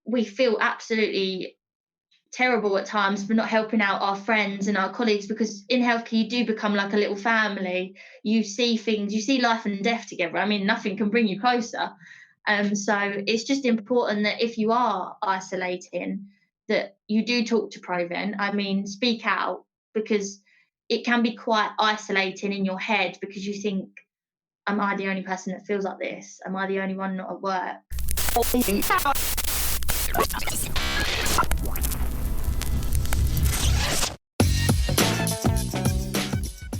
we feel absolutely terrible at times for not helping out our friends and our colleagues, because in healthcare you do become like a little family. You see things, you see life and death together. I mean, nothing can bring you closer. So it's just important that if you are isolating, that you do talk to ProVent. I mean, speak out, because it can be quite isolating in your head, because you think, am I the only person that feels like this? Am I the only one not at work?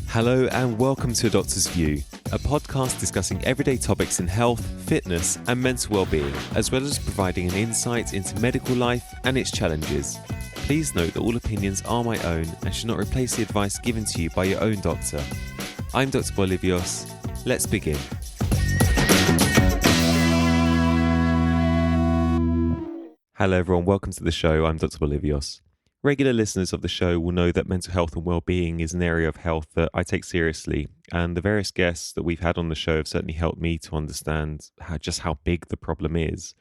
Hello and welcome to A Doctor's View, a podcast discussing everyday topics in health, fitness and mental well-being, as well as providing an insight into medical life and its challenges. Please note that all opinions are my own and should not replace the advice given to you by your own doctor. I'm Dr. Bolivios. Let's begin. Hello everyone, welcome to the show. I'm Dr. Bolivios. Regular listeners of the show will know that mental health and well-being is an area of health that I take seriously, and the various guests that we've had on the show have certainly helped me to understand how big the problem is.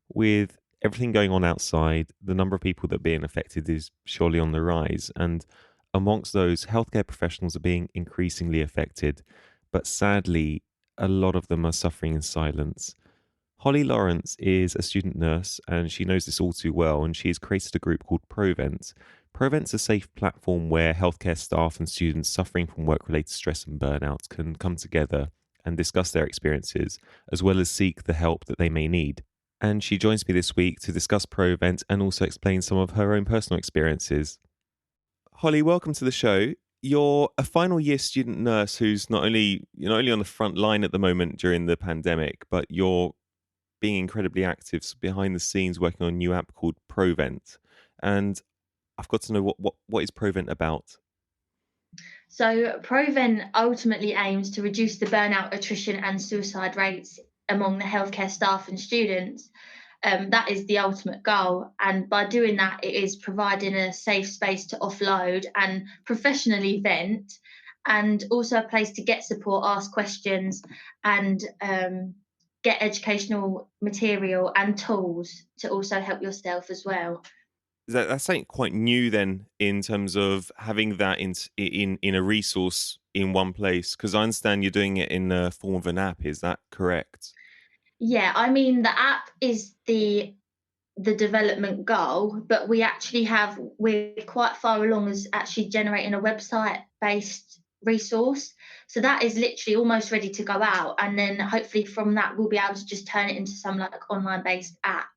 With everything going on outside, the number of people that are being affected is surely on the rise, and amongst those, healthcare professionals are being increasingly affected, but sadly, a lot of them are suffering in silence. Hollie Lawrence is a student nurse and she knows this all too well, and she has created a group called ProVent. ProVent's a safe platform where healthcare staff and students suffering from work-related stress and burnout can come together and discuss their experiences, as well as seek the help that they may need. And she joins me this week to discuss ProVent and also explain some of her own personal experiences. Hollie, welcome to the show. You're a final year student nurse who's not only on the front line at the moment during the pandemic, but you're being incredibly active behind the scenes working on a new app called ProVent. And I've got to know what is ProVent about? So ProVent ultimately aims to reduce the burnout, attrition and suicide rates among the healthcare staff and students. That is the ultimate goal. And by doing that, it is providing a safe space to offload and professionally vent, and also a place to get support, ask questions, and get educational material and tools to also help yourself as well. That's something quite new then, in terms of having that in a resource in one place, because I understand you're doing it in the form of an app. Is that correct? Yeah, I mean, the app is the development goal, but we're quite far along as actually generating a website based resource. So that is literally almost ready to go out, and then hopefully from that we'll be able to just turn it into some like online based app,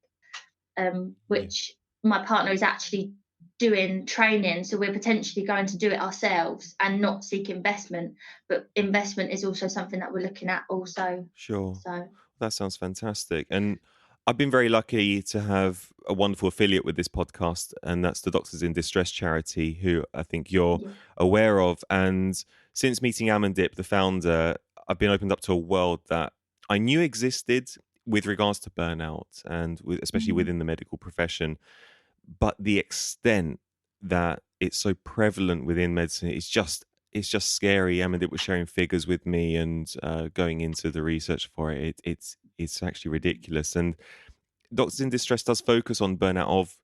which my partner is actually doing training, so we're potentially going to do it ourselves and not seek investment, but investment is also something that we're looking at also. Sure. So That sounds fantastic. And I've been very lucky to have a wonderful affiliate with this podcast, and that's the Doctors in Distress charity, who I think you're yeah. aware of. And since meeting Amandip, the founder, I've been opened up to a world that I knew existed with regards to burnout and especially Mhm. within the medical profession. But the extent that it's so prevalent within medicine it's just scary. Amandip was sharing figures with me and going into the research for it. It's actually ridiculous. And Doctors in Distress does focus on burnout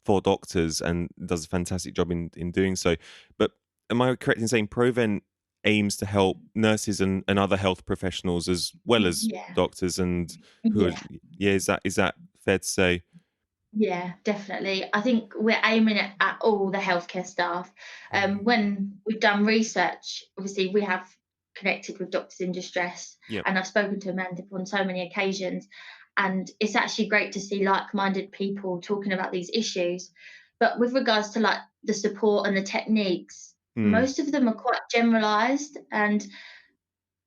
for doctors and does a fantastic job in doing so. But am I correct in saying ProVent aims to help nurses and other health professionals as well as Yeah. doctors, and who are, Yeah. yeah, is that fair to say? Yeah, definitely. I think we're aiming at all the healthcare staff. When we've done research, obviously we have connected with Doctors in Distress, Yep. and I've spoken to Amanda on so many occasions. And it's actually great to see like-minded people talking about these issues. But with regards to like the support and the techniques, Mm. most of them are quite generalized. And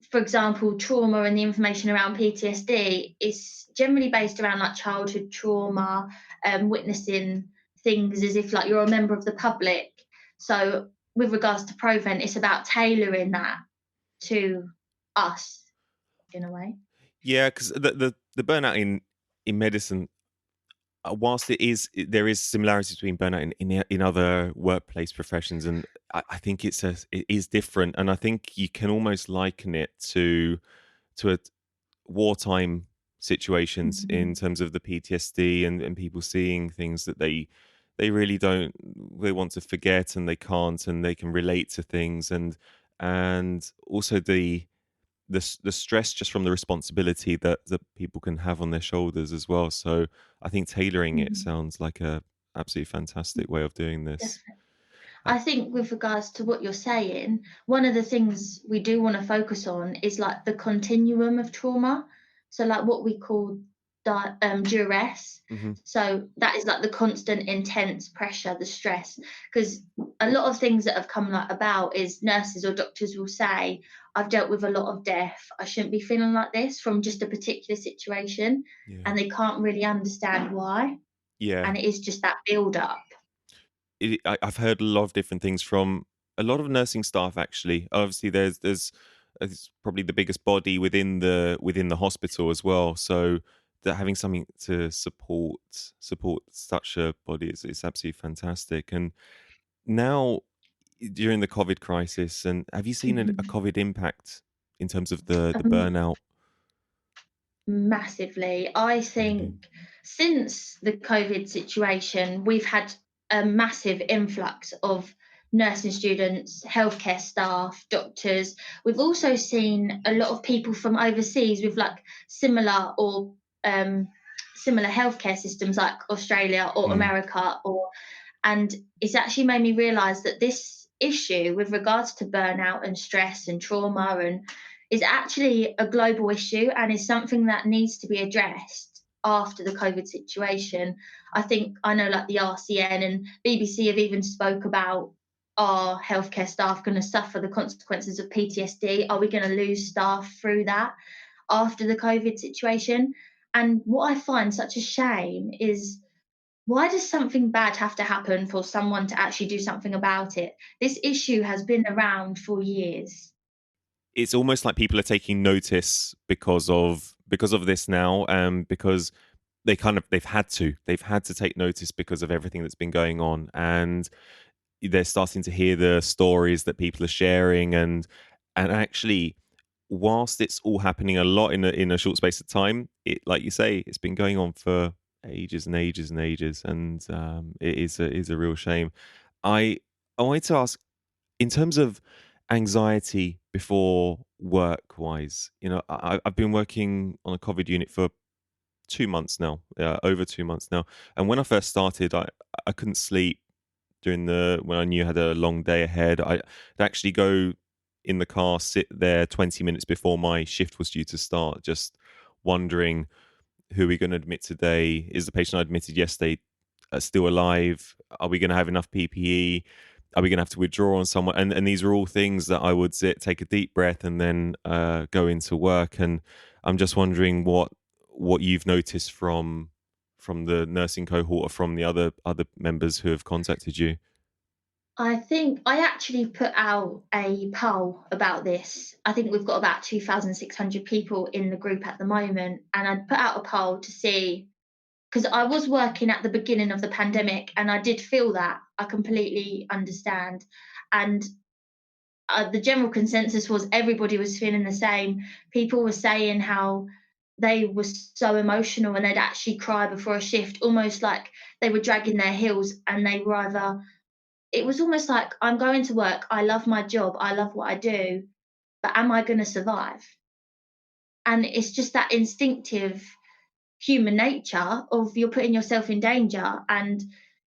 for example, trauma and the information around PTSD is generally based around like childhood trauma, witnessing things as if like you're a member of the public. So with regards to ProVent, it's about tailoring that to us in a way. Yeah, because the burnout in medicine, whilst there is similarities between burnout in other workplace professions, and I think it is different, and I think you can almost liken it to a wartime situations in Mhm. terms of the PTSD and people seeing things that they really don't they want to forget and they can't and they can relate to things and also the stress just from the responsibility that people can have on their shoulders as well. So I think tailoring it Mhm. sounds like a absolutely fantastic way of doing this. Definitely. Uh, I think with regards to what you're saying, one of the things we do want to focus on is like the continuum of trauma. So like what we call duress. mhm. So that is like the constant intense pressure, the stress. Because a lot of things that have come like about is nurses or doctors will say, I've dealt with a lot of death. I shouldn't be feeling like this from just a particular situation. Yeah. And they can't really understand why. Yeah. And it is just that build up. I've heard a lot of different things from a lot of nursing staff. Actually, obviously, there's it's probably the biggest body within the hospital as well. So that having something to support such a body is absolutely fantastic. And now during the COVID crisis, and have you seen a Mhm. COVID impact in terms of the Um, burnout? Massively. I Really? think since the COVID situation, we've had a massive influx of nursing students, healthcare staff, doctors. We've also seen a lot of people from overseas with like similar or um, similar healthcare systems like Australia or Mm, America or and it's actually made me realize that this issue with regards to burnout and stress and trauma and is actually a global issue and is something that needs to be addressed after the COVID situation. I think I know like the RCN and BBC have even spoke about are healthcare staff going to suffer the consequences of PTSD? Are we going to lose staff through that after the COVID situation? And what I find such a shame is why does something bad have to happen for someone to actually do something about it? This issue has been around for years. it's almost like people are taking notice because of this now, because they've had to take notice because of everything that's been going on, and they're starting to hear the stories that people are sharing, and actually, whilst it's all happening a lot in a short space of time, it like you say, it's been going on for ages and ages and ages, and it is a real shame. I i wanted to ask, in terms of anxiety before work wise, I've been working on a COVID unit for 2 months now, over 2 months now. And when I first started, I couldn't sleep during the when I knew I had a long day ahead. I'd actually go in the car, sit there 20 minutes before my shift was due to start, just wondering, who are we going to admit today? Is the patient I admitted yesterday still alive? Are we going to have enough PPE? Are we going to have to withdraw on someone? And these are all things that I would sit, take a deep breath, and then go into work. And I'm just wondering what you've noticed from the nursing cohort or from the other members who have contacted you. I think I actually put out a poll about this. I think we've got about 2,600 people in the group at the moment. And I put out a poll to see, because I was working at the beginning of the pandemic and I did feel that. I completely understand. And the general consensus was everybody was feeling the same. People were saying how they were so emotional and they'd actually cry before a shift, almost like they were dragging their heels and they were either, it was almost like, I'm going to work, I love my job, I love what I do, but am I going to survive? And it's just that instinctive human nature of you're putting yourself in danger and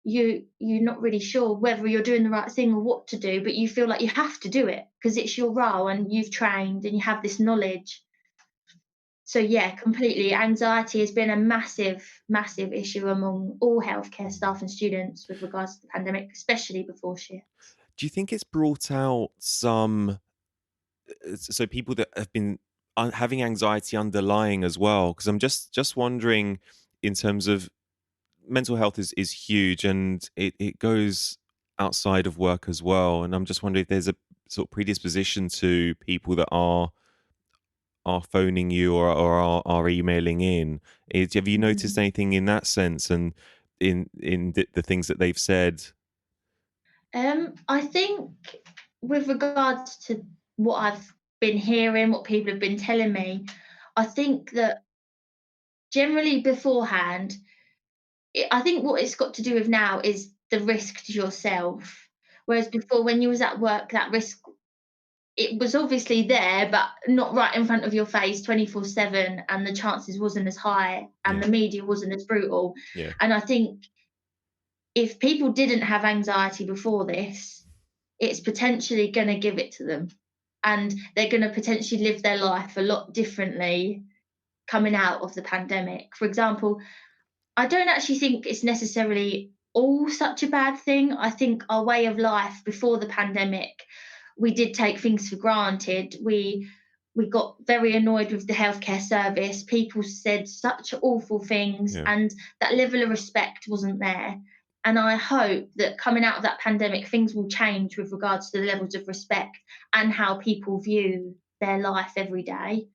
you're not really sure whether you're doing the right thing or what to do, but you feel like you have to do it because it's your role and you've trained and you have this knowledge. So yeah, completely. Anxiety has been a massive, massive issue among all healthcare staff and students with regards to the pandemic, especially before shifts. Do you think it's brought out some so people that have been having anxiety underlying as well? Because I'm just wondering, in terms of mental health is huge, and it goes outside of work as well. And I'm just wondering if there's a sort of predisposition to people that are phoning you or are emailing in. Have you noticed Mhm. anything in that sense, and in the things that they've said? I think with regards to what I've been hearing, what people have been telling me, I think that generally beforehand, I think what it's got to do with now is the risk to yourself. Whereas before, when you was at work, that risk, it was obviously there, but not right in front of your face 24/7, and the chances wasn't as high, and Yeah. the media wasn't as brutal. Yeah. And I think if people didn't have anxiety before this, it's potentially going to give it to them, and they're going to potentially live their life a lot differently coming out of the pandemic. For example, I don't actually think it's necessarily all such a bad thing. I think our way of life before the pandemic, we did take things for granted. We got very annoyed with the healthcare service. People said such awful things, Yeah. and that level of respect wasn't there. And I hope that coming out of that pandemic, things will change with regards to the levels of respect and how people view their life every day.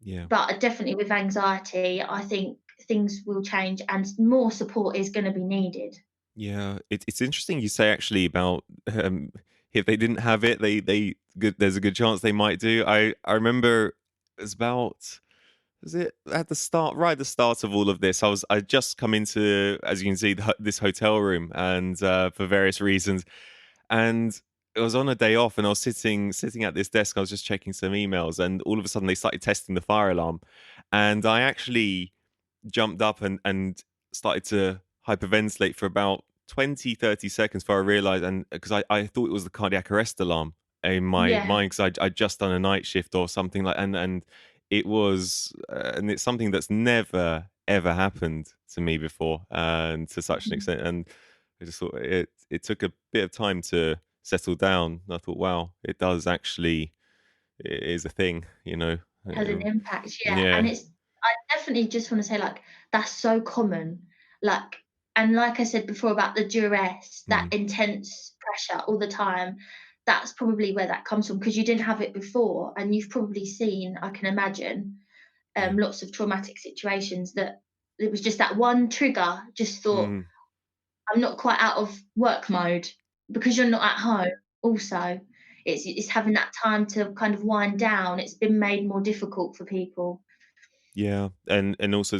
Yeah. But definitely with anxiety, I think things will change and more support is going to be needed. Yeah, it's interesting you say actually about if they didn't have it, they good. There's a good chance they might do. I remember it was about was it at the start, right at the start of all of this. I just come into, as you can see, this hotel room, and for various reasons, and it was on a day off, and I was sitting at this desk. I was just checking some emails, and all of a sudden they started testing the fire alarm, and I actually jumped up and started to hyperventilate for about 20, 30 seconds before I realized, and because I thought it was the cardiac arrest alarm in my Yeah. mind, because I'd just done a night shift or something like, and it was and it's something that's never ever happened to me before, and to such an Mhm. extent. And I just thought it took a bit of time to settle down. I thought, wow, it does actually, it is a thing, you know. Has an Um, impact, yeah. And yeah. it's, I definitely just want to say, like, that's so common. Like, and like I said before about the duress, that Mm, intense pressure all the time, that's probably where that comes from because you didn't have it before. And you've probably seen, I can imagine, yeah. lots of traumatic situations that it was just that one trigger, just thought, Mm. I'm not quite out of work mode because you're not at home also. It's having that time to kind of wind down. It's been made more difficult for people. Yeah, and also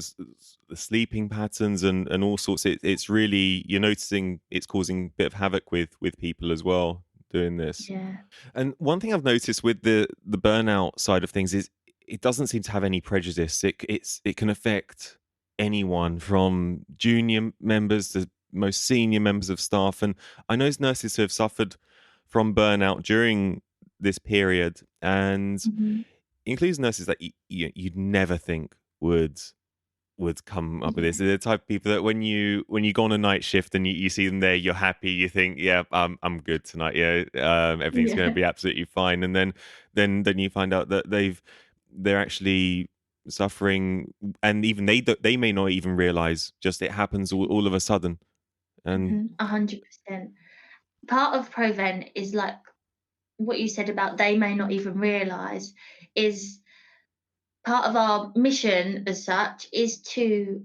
the sleeping patterns and all sorts. It's really, you're noticing it's causing a bit of havoc with people as well doing this. Yeah. And one thing I've noticed with the burnout side of things is it doesn't seem to have any prejudice. It can affect anyone from junior members to most senior members of staff. And I know nurses who have suffered from burnout during this period, and Mhm. includes nurses that you'd never think would come up with Yeah. this. They're the type of people that when you go on a night shift and you see them there, you're happy. You think, yeah, I'm good tonight. Yeah, everything's going to Yeah. be absolutely fine. And then you find out that they're actually suffering, and even they may not even realize. Just it happens all of a sudden. And 100%. Part of ProVent is like what you said about they may not even realise is part of our mission as such is to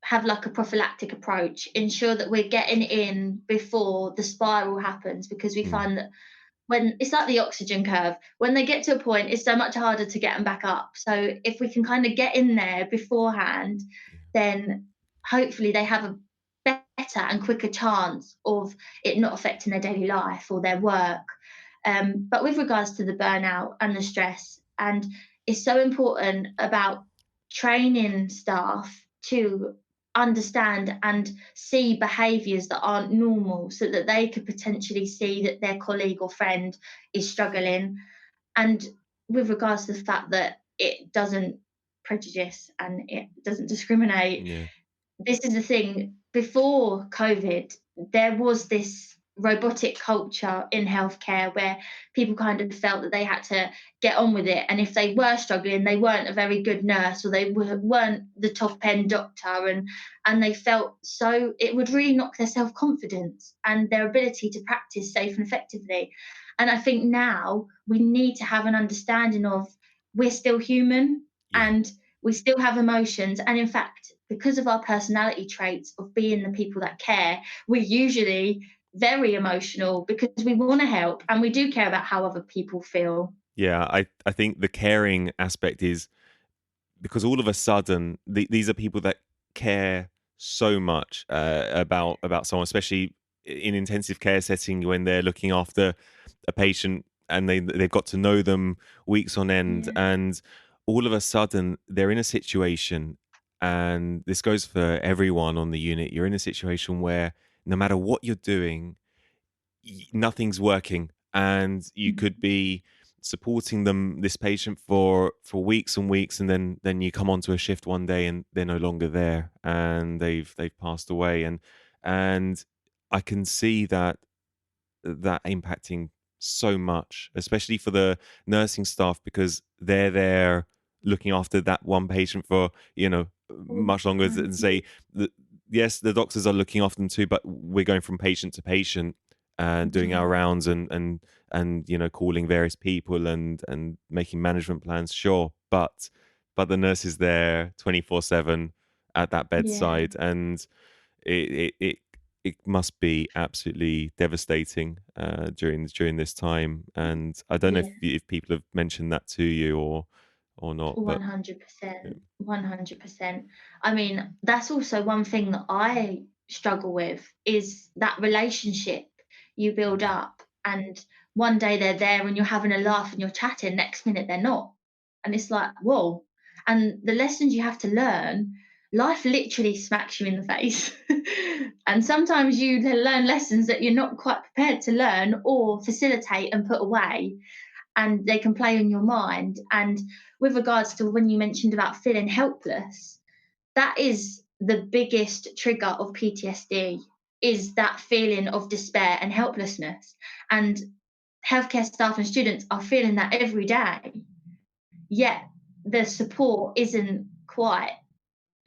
have like a prophylactic approach, ensure that we're getting in before the spiral happens because we mm, find that when it's like the oxygen curve, when they get to a point, it's so much harder to get them back up. So if we can kind of get in there beforehand, then hopefully they have a better and quicker chance of it not affecting their daily life or their work. But with regards to the burnout and the stress, and it's so important about training staff to understand and see behaviours that aren't normal so that they could potentially see that their colleague or friend is struggling. And with regards to the fact that it doesn't prejudice and it doesn't discriminate, yeah, this is the thing. Before COVID, there was this robotic culture in healthcare where people kind of felt that they had to get on with it. And if they were struggling, they weren't a very good nurse or they weren't the top end doctor. And they felt so it would really knock their self confidence and their ability to practice safe and effectively. And I think now we need to have an understanding of we're still human yeah. and we still have emotions. And in fact, because of our personality traits of being the people that care, we're usually very emotional because we want to help and we do care about how other people feel. Yeah, I think the caring aspect is because all of a sudden these are people that care so much about someone, especially in intensive care setting when they're looking after a patient and they've got to know them weeks on end, Yeah. and all of a sudden they're in a situation, and this goes for everyone on the unit. You're in a situation where no matter what you're doing, nothing's working, and you could be supporting this patient for weeks and weeks, and then you come onto a shift one day and they're no longer there, and they've passed away, and I can see that impacting so much, especially for the nursing staff, because they're there looking after that one patient for All the much longer than, time. say, yes, the doctors are looking after them too, but we're going from patient to patient and doing Yeah. our rounds and calling various people and making management plans, sure, but the nurse is there 24/7 at that Yeah. bedside, and it must be absolutely devastating during this time. And I don't know Yeah. if people have mentioned that to you or not, but 100%. yeah. 100%. I mean, that's also one thing that I struggle with is that relationship you build Mm. up. And one day they're there and you're having a laugh and you're chatting, next minute they're not. And it's like, whoa. And the lessons you have to learn, life literally smacks you in the face. And sometimes you learn lessons that you're not quite prepared to learn or facilitate and put away, and they can play on your mind. And with regards to when you mentioned about feeling helpless, that is the biggest trigger of PTSD, is that feeling of despair and helplessness. And healthcare staff and students are feeling that every day, yet the support isn't quite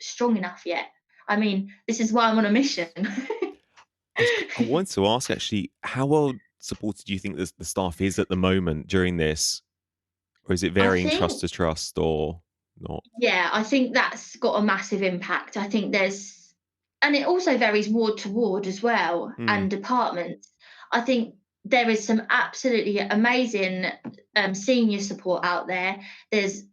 strong enough yet. I mean, this is why I'm on a mission. I want to ask, actually, how well supported do you think the staff is at the moment during this, or is it I varying trust think to trust or not? Yeah, I think that's got a massive impact. I think and it also varies ward to ward as well Mm, and departments. I think there is some absolutely amazing senior support out there. There's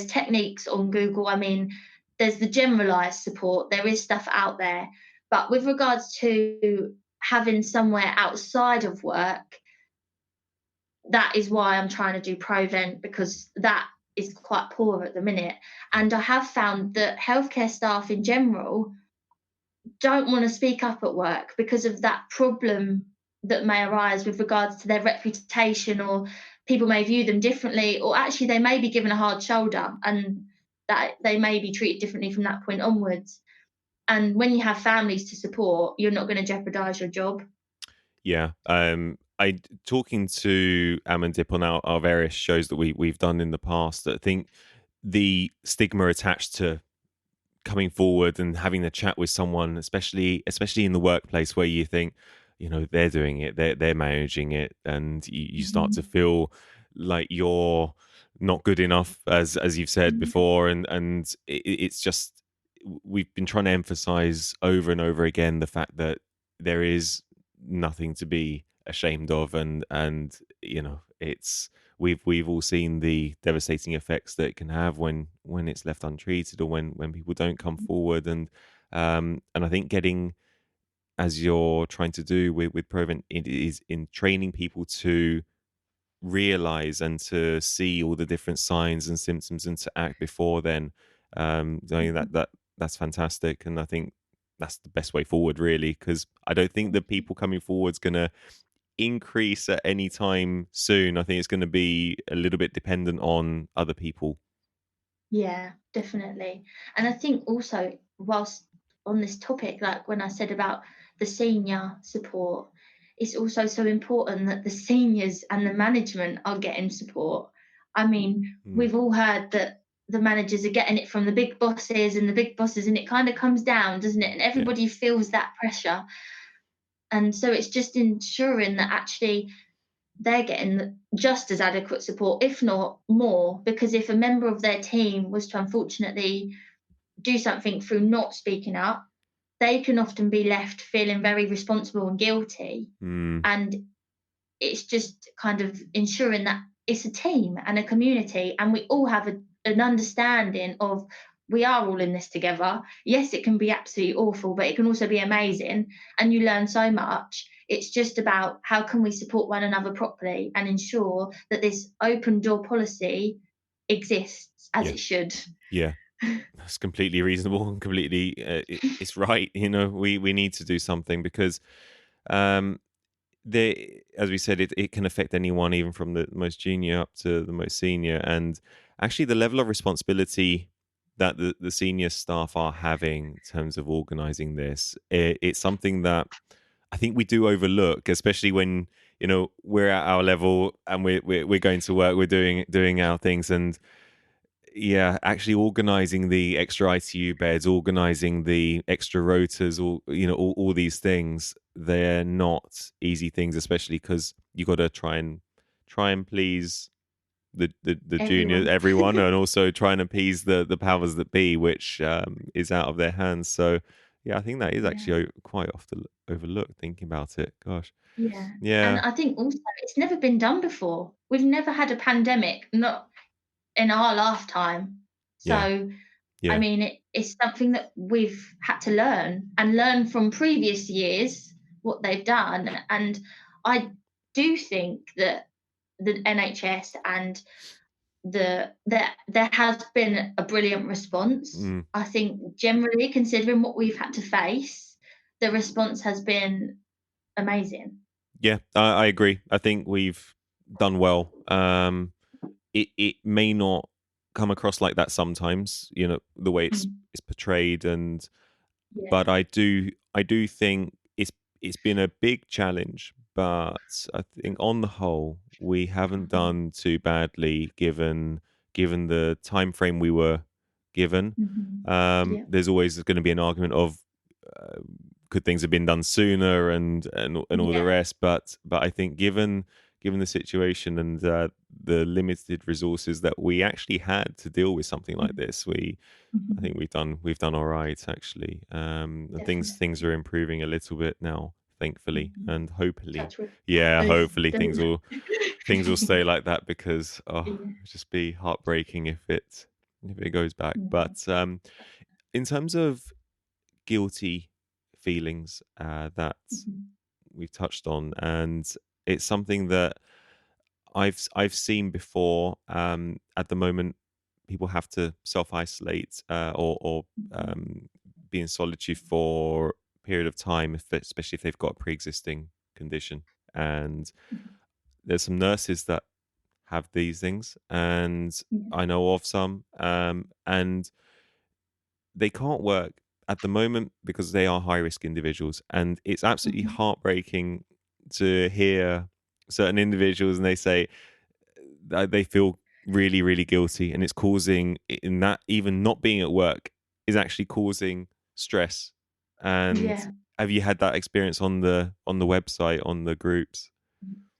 techniques on Google. I mean, there's the generalized support. There is stuff out there, but with regards to having somewhere outside of work, that is why I'm trying to do ProVent, because that is quite poor at the minute. yeah. And I have found that healthcare staff in general don't want to speak up at work because of that problem that may arise with regards to their reputation, or people may view them differently, or actually they may be given a hard shoulder and that they may be treated differently from that point onwards. And when you have families to support, you're not going to jeopardize your job. Yeah. I talking to Amandip on our various shows that we've done in the past. I think the stigma attached to coming forward and having a chat with someone, especially in the workplace, where you think, they're doing it, they're managing it, and you start to Mhm. feel like you're not good enough, as you've said Mhm. before, and it's just, we've been trying to emphasize over and over again the fact that there is nothing to be ashamed of, and it's, we've all seen the devastating effects that it can have when it's left untreated, or when people don't come forward, and I think getting, as you're trying to do with Provent, it is in training people to realize and to see all the different signs and symptoms and to act before then. I mean, that's fantastic, and I think that's the best way forward, really, because I don't think the people coming forward is going to increase at any time soon. I think it's going to be a little bit dependent on other people. Yeah, definitely. And I think also, whilst on this topic, like when I said about the senior support, it's also so important that the seniors and the management are getting support. I mean, Mm, we've all heard that the managers are getting it from the big bosses and the big bosses, and it kind of comes down, doesn't it? And yeah. everybody feels that pressure. And so it's just ensuring that actually they're getting just as adequate support, if not more, because if a member of their team was to unfortunately do something through not speaking up, they can often be left feeling very responsible and guilty. Mm, And it's just kind of ensuring that it's a team and a community, and we all have an understanding of we are all in this together. Yes, it can be absolutely awful, but it can also be amazing, and you learn so much. It's just about how can we support one another properly and ensure that this open door policy exists as Yeah. it should. Yeah. That's completely reasonable and completely it's right. We need to do something because um as we said, it can affect anyone, even from the most junior up to the most senior. And actually, the level of responsibility that the senior staff are having in terms of organizing this, it's something that I think we do overlook, especially when we're at our level and we're going to work, we're doing our things. And yeah, actually organizing the extra ITU beds, organizing the extra rotors, all these things, they're not easy things, especially because you got to try and please the junior Everyone. everyone, and also try and appease the powers that be, which is out of their hands. So yeah, I think that is Yeah. actually quite often overlooked, thinking about it. Gosh. Yeah. And Yeah. I think also it's never been done before. We've never had a pandemic, not in our lifetime. Yeah. So, I Yeah. mean, it's something that we've had to learn and learn from previous years what they've done. And I do think that the NHS and there has been a brilliant response. Mm. I think generally, considering what we've had to face, the response has been amazing. Yeah, I agree. I think we've done well. It may not come across like that sometimes, the way Mm. it's portrayed, and Yeah. but I do think it's been a big challenge, but I think on the whole we haven't Mhm. done too badly given the time frame we were given. Mhm. Yeah. There's always going to be an argument of uh, could things have been done sooner and all the Yeah. rest, but I think given the situation and the limited resources that we actually had to deal with something like Mhm. this, I Mhm. think we've done all right, actually, and things Definitely. are improving a little bit now, thankfully, Mhm. and hopefully, Touch wood. yeah, Both hopefully things don't. will stay like that, because Yeah. it'd just be heartbreaking if it goes back. Yeah. But in terms of guilty feelings that Mhm. we've touched on, and it's something that I've seen before. At the moment, people have to self isolate or Mhm. um, be in solitude for a period of time, especially if they've got a pre existing condition. And Mhm. there's some nurses that have these things, and Yeah. I know of some, and they can't work at the moment because they are high risk individuals, and it's absolutely Mhm. heartbreaking to hear certain individuals, and they say they feel really really guilty, and it's causing, in that, even not being at work is actually causing stress. And Yeah. have you had that experience on the website, on the groups?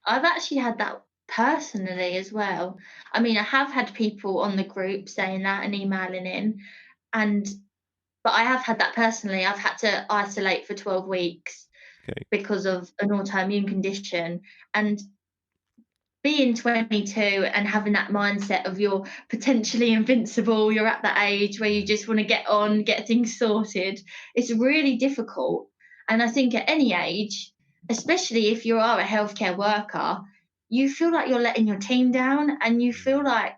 I've actually had that personally as well. I mean, I have had people on the group saying that and emailing in, and but I have had that personally. I've had to isolate for 12 weeks Okay. because of an autoimmune condition. And being 22 and having that mindset of you're potentially invincible, you're at that age where you Yeah. just want to get on, get things sorted, it's really difficult. And I think at any age, especially if you are a healthcare worker, you feel like you're letting your team down and you feel Mm. like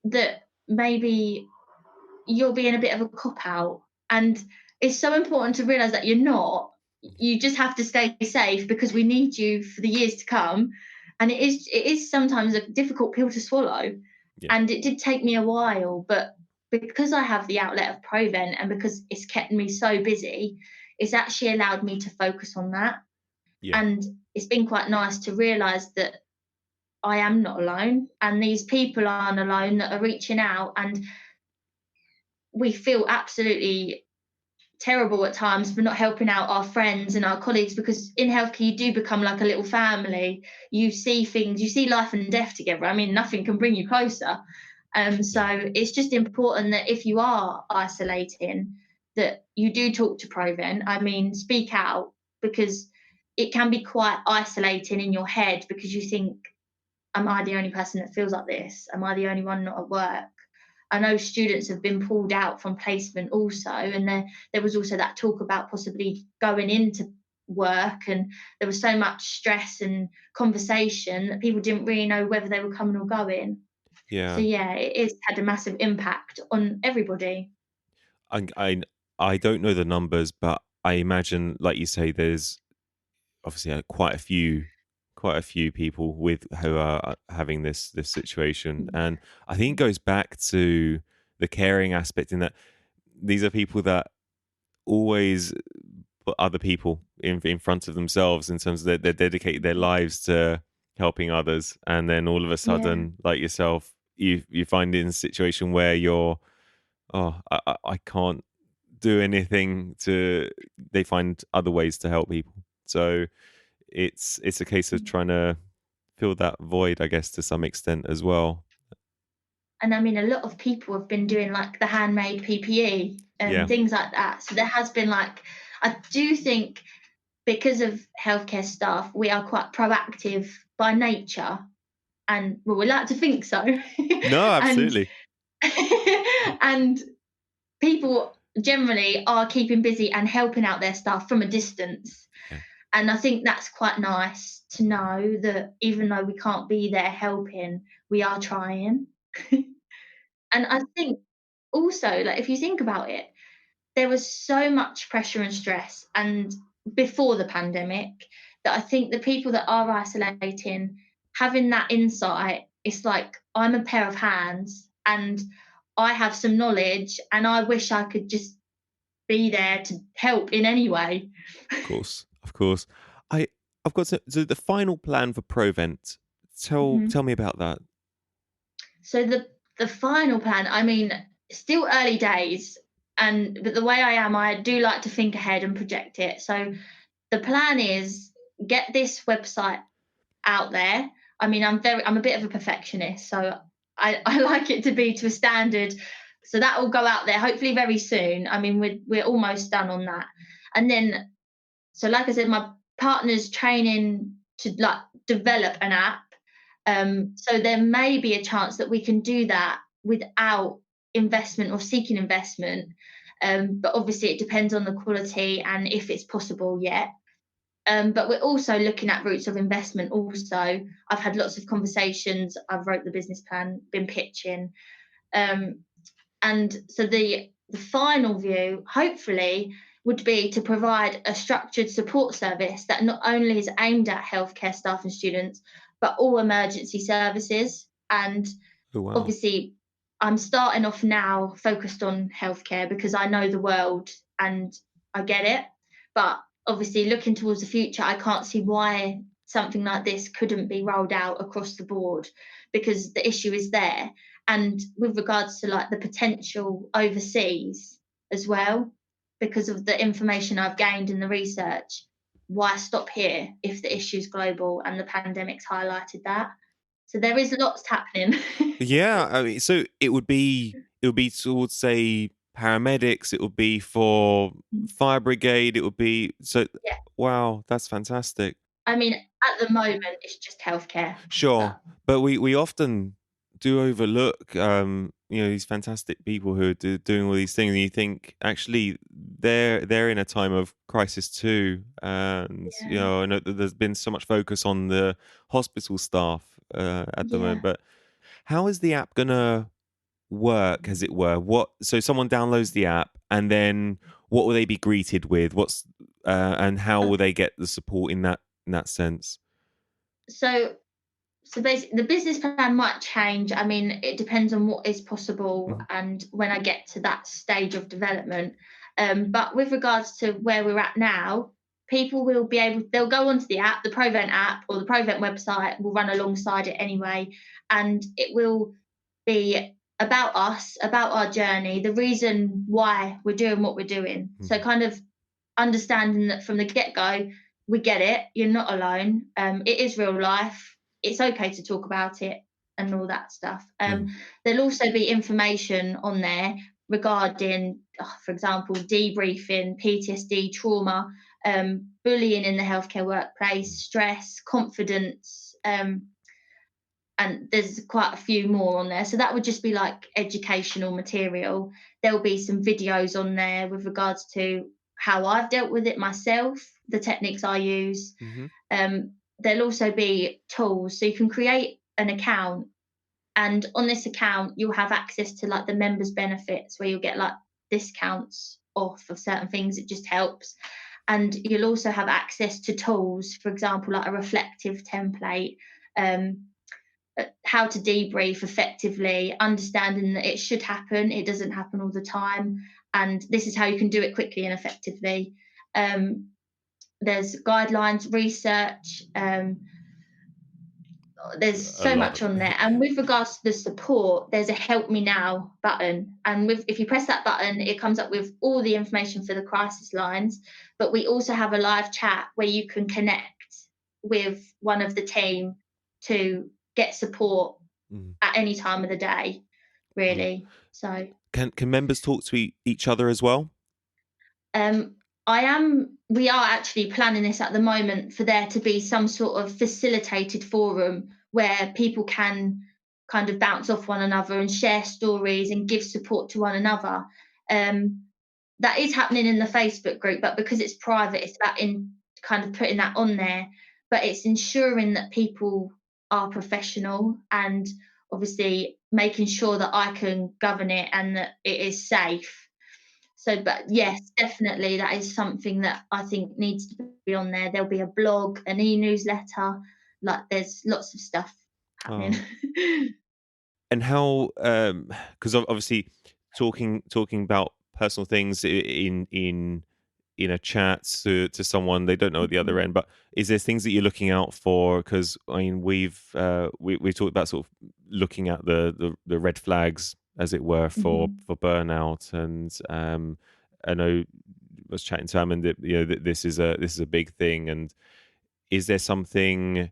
that maybe you're being a bit of a cop out. And it's so important to realize that you're not. You just have to stay safe because we need you for the years to come. And it is sometimes a difficult pill to swallow. Yeah. And it did take me a while, but because I have the outlet of ProVent and because it's kept me so busy, it's actually allowed me to focus on that. Yeah. And it's been quite nice to realize that I am not alone and these people aren't alone that are reaching out, and we feel absolutely terrible at times for not helping out our friends and our colleagues, because in healthcare you do become like a little family. You see things, you see life and death together. I mean, nothing can bring you closer. So Yeah. it's just important that if you are isolating, that you do talk to ProVent. I mean, speak out, because it can be quite isolating in your head because you think, am I the only person that feels like this? Am I the only one not at work? I know students have been pulled out from placement also, and there was also that talk about possibly going into work, and there was so much stress and conversation that people didn't really know whether they were coming or going. So Yeah. yeah, it is had a massive impact on everybody. I I I don't know the numbers, but I imagine, like you say, there's obviously quite a few people with who are having this situation, and I think it goes back to the caring aspect in that these are people that always put other people in front of themselves in terms of they're dedicated their lives to helping others, and then all of a Yeah. sudden, like yourself, you find in a situation where you're, oh, I can't do anything to. They find other ways to help people, so it's a case of trying to fill that void, I guess, to some extent as well. And I mean, a lot of people have been doing like the handmade PPE and Yeah, things like that. So there has been like, I do think because of healthcare staff, we are quite proactive by nature, and well, we like to think so. no, and absolutely. and people generally are keeping busy and helping out their staff from a distance. Yeah, And I think that's quite nice to know that even though we can't be there helping, we are trying. And I think also, like, if you think about it, there was so much pressure and stress and before the pandemic that I think the people that are isolating, having that insight, it's like I'm a pair of hands and I have some knowledge and I wish I could just be there to help in any way. of course, of course. I I've got so the final plan for ProVent. Tell Mhm. me about that. So the final plan, I mean, still early days, and but the way I am, I do like to think ahead and project it. So the plan is get this website out there. I mean, I'm a bit of a perfectionist, so I like it to be to a standard. So that will go out there hopefully very soon. I mean, we're almost done on that. And then so like I said, my partner's training to like develop an app. So there may be a chance that we can do that without investment or seeking investment. But obviously it depends on the quality and if it's possible yet. But we're also looking at routes of investment also. I've had lots of conversations. I've wrote the business plan, been pitching. Um, and so the final view, hopefully, would be to provide a structured support service that not only is aimed at healthcare staff and students, but all emergency services. And Oh wow, obviously, I'm starting off now focused on healthcare because I know the world and I get it. But obviously, looking towards the future, I can't see why something like this couldn't be rolled out across the board because the issue is there. And with regards to like the potential overseas as well, because of the information I've gained in the research, why stop here if the issue is global and the pandemic's highlighted that? So there is lots happening. yeah. I mean, so it would be towards, say, paramedics. It would be for fire brigade. It would be so. Yeah. Wow, that's fantastic. I mean, at the moment, it's just healthcare, Sure, but but we often do overlook, these fantastic people who are doing all these things, and you think actually they're in a time of crisis too, and yeah, I know that there's been so much focus on the hospital staff at the moment, yeah. but how is the app gonna work, as it were? What so someone downloads the app, and then what will they be greeted with? What's and how Uh, will they get the support in that sense? so so basically, the business plan might change. I mean, it depends on what is possible Mhm. and when I get to that stage of development. But with regards to where we're at now, people will be able, they'll go onto the app, the ProVent app or the ProVent website will run alongside it anyway. And it will be about us, about our journey, the reason why we're doing what we're doing. So, Mhm. kind of understanding that from the get go, we get it, you're not alone. It is real life. It's okay to talk about it and all that stuff. Mhm. There'll also be information on there regarding, for example, debriefing, PTSD, trauma, bullying in the healthcare workplace, stress, confidence, and there's quite a few more on there. So that would just be like educational material. There'll be some videos on there with regards to how I've dealt with it myself, the techniques I use. Mm-hmm. There'll also be tools. So you can create an account, and on this account, you'll have access to like the members' benefits where you'll get like discounts off of certain things. It just helps. And you'll also have access to tools, for example, like a reflective template, um, how to debrief effectively, understanding that it should happen, it doesn't happen all the time, and this is how you can do it quickly and effectively. There's guidelines, research, there's A so lot much of on there. And with regards to the support, there's a help me now button, and if you press that button, it comes up with all the information for the crisis lines. But we also have a live chat where you can connect with one of the team to get support mm. at any time of the day, Wow. really. So Can members talk to each other as well? Um, we are actually planning this at the moment for there to be some sort of facilitated forum where people can kind of bounce off one another and share stories and give support to one another. That is happening in the Facebook group, but because it's private, it's about in kind of putting that on there. But it's ensuring that people are professional and obviously making sure that I can govern it and that it is safe. So, but yes, definitely that is something that I think needs to be on there. There'll be a blog, an e-newsletter, like there's lots of stuff happening. Oh. And how, because obviously talking about personal things in a chat to someone they don't know at the other end, but is there things that you're looking out for? Because I mean, we've talked about sort of looking at the red flags, as it were, for Mhm. burnout, and I know I was chatting to Am, and that that this is a big thing. And is there something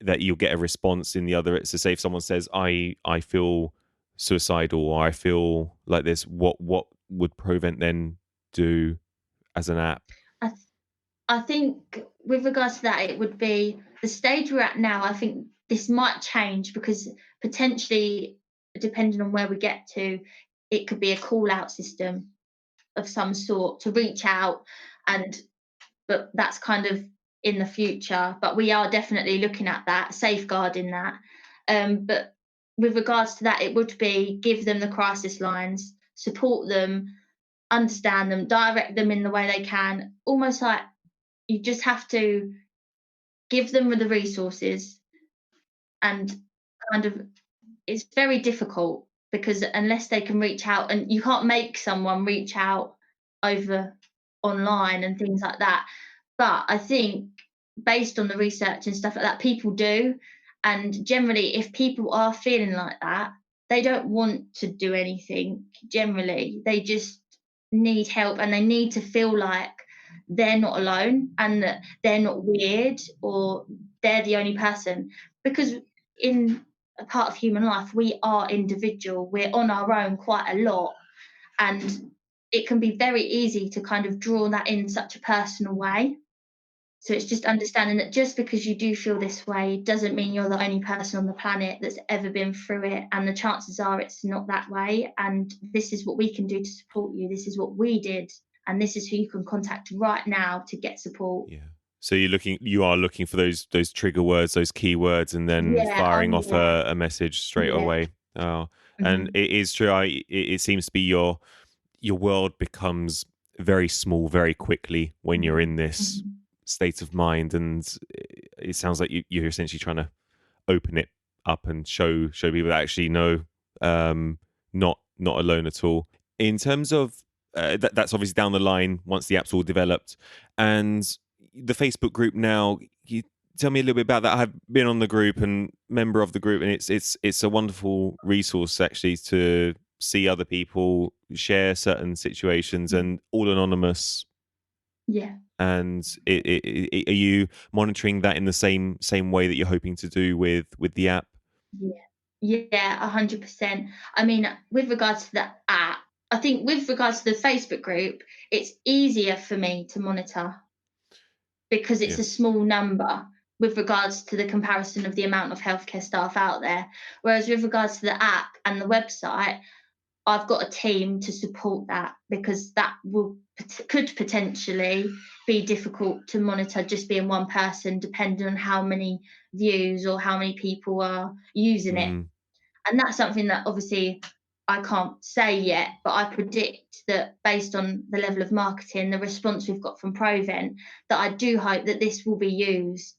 that you'll get a response in the other? So say if someone says I feel suicidal, or I feel like this, what would ProVent then do as an app? I, th- I think with regards to that, it would be the stage we're at now. I think this might change because potentially, depending on where we get to, it could be a call out system of some sort to reach out, and but that's kind of in the future. But we are definitely looking at that, safeguarding that. But with regards to that, it would be give them the crisis lines, support them, understand them, direct them in the way they can. Almost like you just have to give them the resources and kind of it's very difficult because unless they can reach out, and you can't make someone reach out over online and things like that. But I think based on the research and stuff like that, people do. And generally, if people are feeling like that, they don't want to do anything. Generally, they just need help and they need to feel like they're not alone and that they're not weird or they're the only person. Because in a part of human life, we are individual, we're on our own quite a lot. And it can be very easy to kind of draw that in such a personal way. So it's just understanding that just because you do feel this way doesn't mean you're the only person on the planet that's ever been through it. And the chances are it's not that way. And this is what we can do to support you. This is what we did. And this is who you can contact right now to get support. Yeah. So you are looking for those trigger words, those keywords, and then Yeah. Oh, firing off yeah. a message straight Yeah. away. Oh, and Hmm. it is true. It seems to be your world becomes very small very quickly when you're in this Hmm. state of mind, and it sounds like you're essentially trying to open it up and show people that actually no, not alone at all. In terms of that's obviously down the line once the app's all developed, and the Facebook group now. You tell me a little bit about that. I've been on the group and member of the group, and it's a wonderful resource actually to see other people share certain situations and all anonymous. Yeah. And are you monitoring that in the same way that you're hoping to do with the app? Yeah. Yeah, 100%. I mean, with regards to the app, I think with regards to the Facebook group, it's easier for me to monitor because Yeah. it's a small number. with regards to the comparison of the amount of healthcare staff out there. Whereas with regards to the app and the website, I've got a team to support that, because that could potentially be difficult to monitor just being one person, depending on how many views or how many people are using it. Mm. And that's something that obviously I can't say yet, but I predict that based on the level of marketing, the response we've got from ProVent, that I do hope that this will be used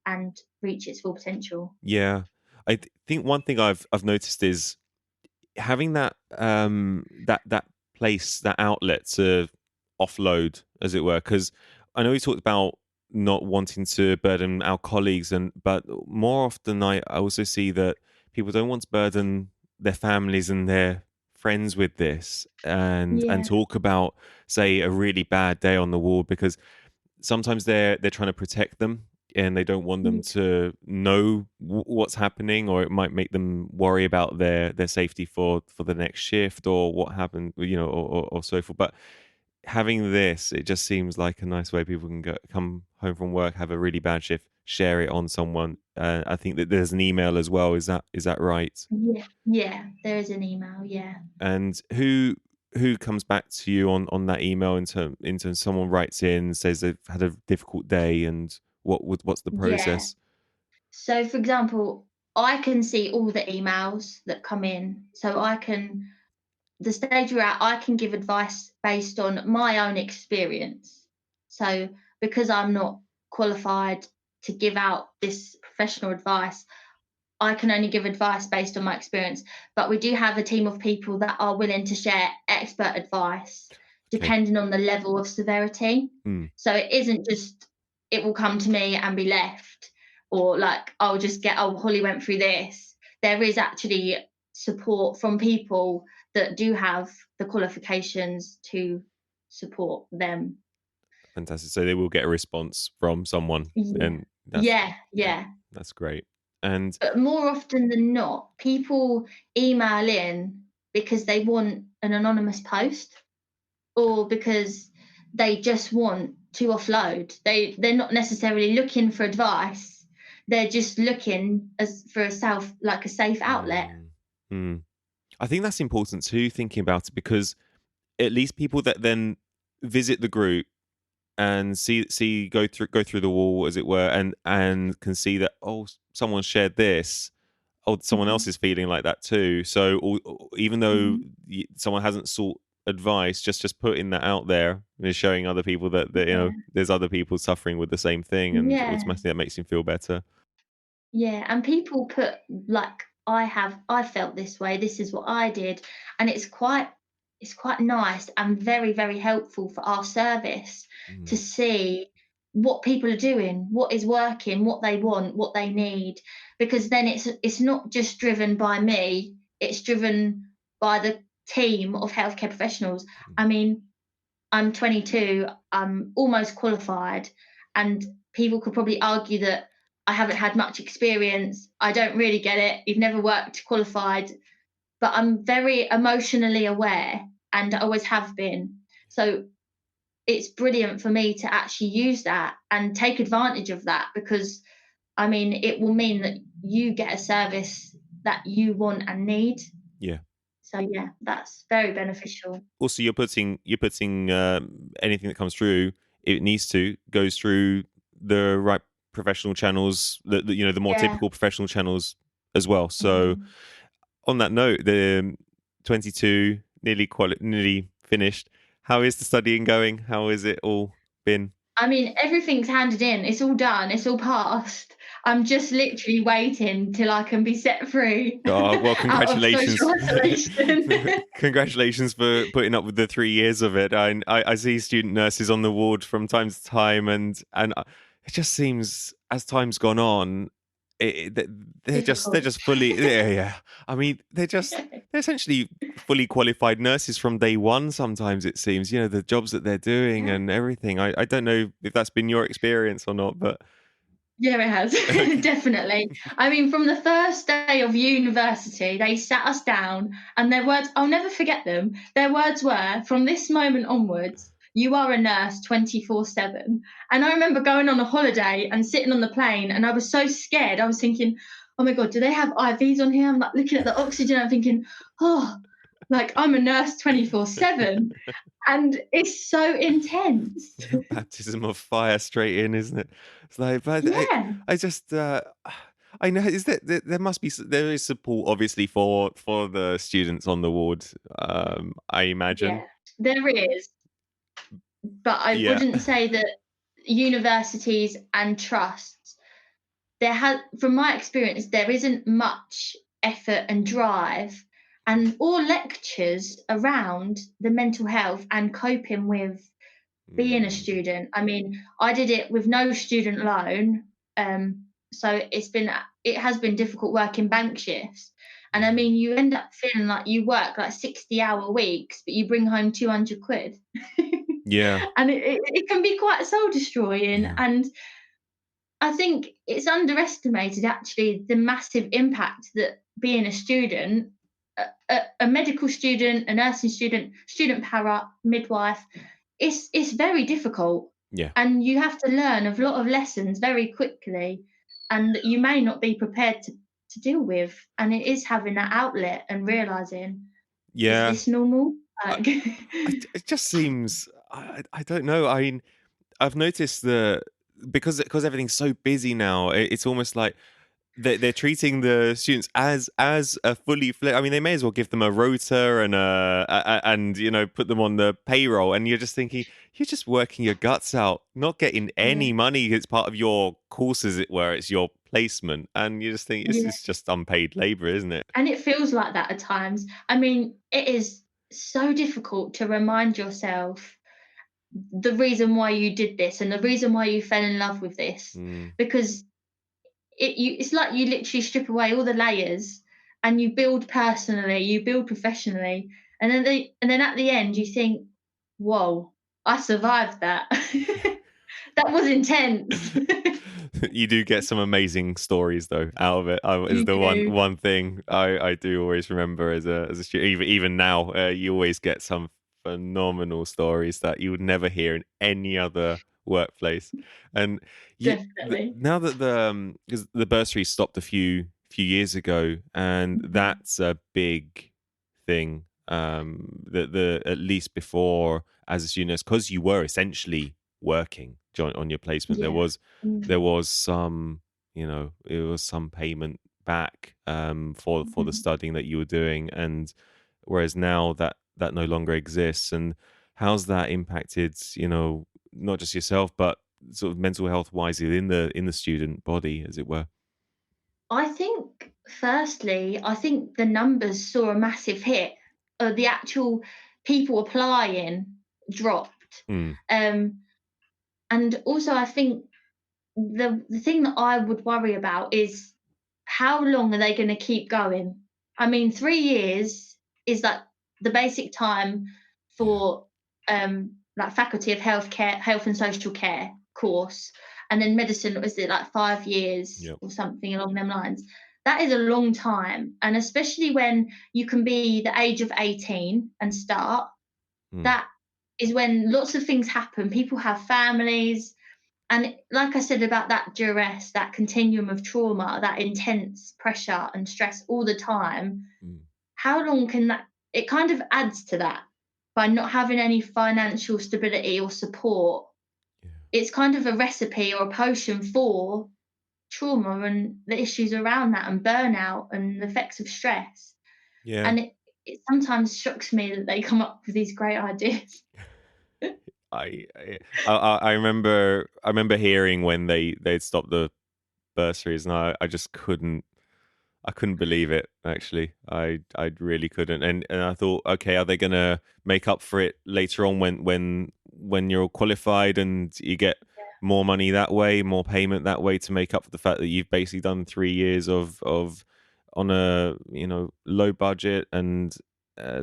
and reach its full potential. Yeah. Think one thing I've noticed is having that place, that outlet to offload, as it were. Because I know we talked about not wanting to burden our colleagues, but more often I also see that people don't want to burden their families and their friends with this, and Yeah. talk about, say, a really bad day on the ward, because sometimes they're trying to protect them, and they don't want them Yeah. to know what's happening, or it might make them worry about their safety for the next shift, or what happened, or so forth. But having this, it just seems like a nice way people can come home from work, have a really bad shift, share it on someone. I think that there's an email as well. Is that right? Yeah. Yeah. There is an email. Yeah. And who comes back to you on that email, into someone writes in, says they've had a difficult day, and what's the Yeah. process? So, for example, I can see all the emails that come in. So the stage we're at, I can give advice based on my own experience. So, because I'm not qualified to give out this professional advice, I can only give advice based on my experience. But we do have a team of people that are willing to share expert advice Okay. depending on the level of severity. Mm. So it isn't just it will come to me and be left, or like I'll just get, oh, Holly went through this. There is actually support from people that do have the qualifications to support them. Fantastic. So they will get a response from someone, Yeah. and that's Yeah. yeah, Yeah. that's great. And But more often than not, people email in because they want an anonymous post, or because they just want to offload. They're not necessarily looking for advice. They're just looking as for a safe outlet. mm, mm. I think that's important too, thinking about it, because at least people that then visit the group and see go through the wall, as it were, and can see that, oh, someone shared this, oh, someone else Mhm. is feeling like that too. So even though Mhm. someone hasn't sought advice, just putting that out there and showing other people that Yeah. there's other people suffering with the same thing, and Yeah. automatically that makes them feel better. Yeah, and people put like, I felt this way, this is what I did, and it's quite nice and very, very helpful for our service to Mm, see what people are doing, what is working, what they want, what they need, because then it's not just driven by me, it's driven by the team of healthcare professionals. mm. I mean, I'm 22, I'm almost qualified, and people could probably argue that I haven't had much experience. I don't really get it. You've never worked qualified, but I'm very emotionally aware and I always have been. So it's brilliant for me to actually use that and take advantage of that, because I mean, it will mean that you get a service that you want and need. Yeah. So yeah, that's very beneficial. Also, you're putting anything that comes through, it needs to goes through the right professional channels, the more Yeah. typical professional channels as well. So Mhm. on that note, the 22, nearly finished. How is the studying going? How is it all been? I mean, everything's handed in. It's all done. It's all passed. I'm just literally waiting till I can be set free Oh, well, out of congratulations. social isolation. Congratulations for putting up with the 3 years of it. I see student nurses on the ward from time to time, and it just seems, as time's gone on, they're just Difficult. fully, yeah, yeah. I mean, they're essentially fully qualified nurses from day one. Sometimes it seems, the jobs that they're doing Yeah. and everything. I don't know if that's been your experience or not, but Yeah, it has. okay. Definitely. I mean, from the first day of university, they sat us down and their words, I'll never forget them. Their words were, from this moment onwards, you are a nurse 24/7. And I remember going on a holiday and sitting on the plane, and I was so scared. I was thinking, oh my God, do they have IVs on here? I'm like looking at the oxygen, I'm thinking, oh, like I'm a nurse 24/7. And it's so intense. Baptism of fire straight in, isn't it? It's like, but Yeah, I just, I know is that there must be there is support obviously for the students on the ward. I imagine. yeah, there is. But I Yeah. wouldn't say that universities and trusts, there has, from my experience, there isn't much effort and drive and or lectures around the mental health and coping with being a Mm, student. I mean, I did it with no student loan, so it has been difficult working bank shifts. And I yeah. mean, you end up feeling like you work like 60-hour weeks, but you bring home 200 quid. Yeah. And it can be quite soul destroying. Yeah. And I think it's underestimated actually the massive impact that being a student, a medical student, a nursing student, student para, midwife, it's very difficult, Yeah. and you have to learn a lot of lessons very quickly, and that you may not be prepared to deal with. And it is having that outlet and realizing, is Yeah. this normal? I, Like, it just seems I don't know. I mean, I've noticed that because everything's so busy now, it's almost like they're treating the students as a fully fledged. I mean, they may as well give them a rota and and put them on the payroll. And you're just thinking you're just working your guts out, not getting yeah, any money. It's part of your course, as it were. It's your placement, and you just think this yeah. is just unpaid labor, isn't it? And it feels like that at times. I mean, it is so difficult to remind yourself the reason why you did this and the reason why you fell in love with this, Mm, because it's like you literally strip away all the layers and you build personally, you build professionally, and then at the end you think, whoa, I survived that. yeah. That was intense. You do get some amazing stories though out of it. Is You the do, one thing I do always remember as a student. Even now, you always get some phenomenal stories that you would never hear in any other workplace. And definitely. now that the because the bursary stopped a few years ago, and Mhm. that's a big thing. The at least before as a student, because you were essentially working on your placement, Yeah. there Mm. was some, it was some payment back for the Mhm. studying that you were doing. And whereas now that no longer exists. And how's that impacted, not just yourself but sort of mental health wise in the student body, as it were? I think, firstly, I think the numbers saw a massive hit. The actual people applying dropped. Mm, Um, and also, I think the thing that I would worry about is how long are they going to keep going? I mean, 3 years is like the basic time yeah. for like Faculty of Healthcare, Health and Social Care course, and then medicine is it like 5 years Yep. or something along them lines. That is a long time, and especially when you can be the age of 18 and start. Mm, That is when lots of things happen. People have families, and like I said about that duress, that continuum of trauma, that intense pressure and stress all the time, mm, how long can that, it kind of adds to that by not having any financial stability or support. yeah. It's kind of a recipe or a potion for trauma and the issues around that and burnout and the effects of stress. Yeah. And it sometimes shocks me that they come up with these great ideas. I I remember hearing when they'd stopped the bursaries, and I just I couldn't believe it. Actually, I really couldn't. And I thought, okay, are they gonna make up for it later on when you're all qualified and you get more money that way, more payment that way to make up for the fact that you've basically done 3 years of on a low budget. And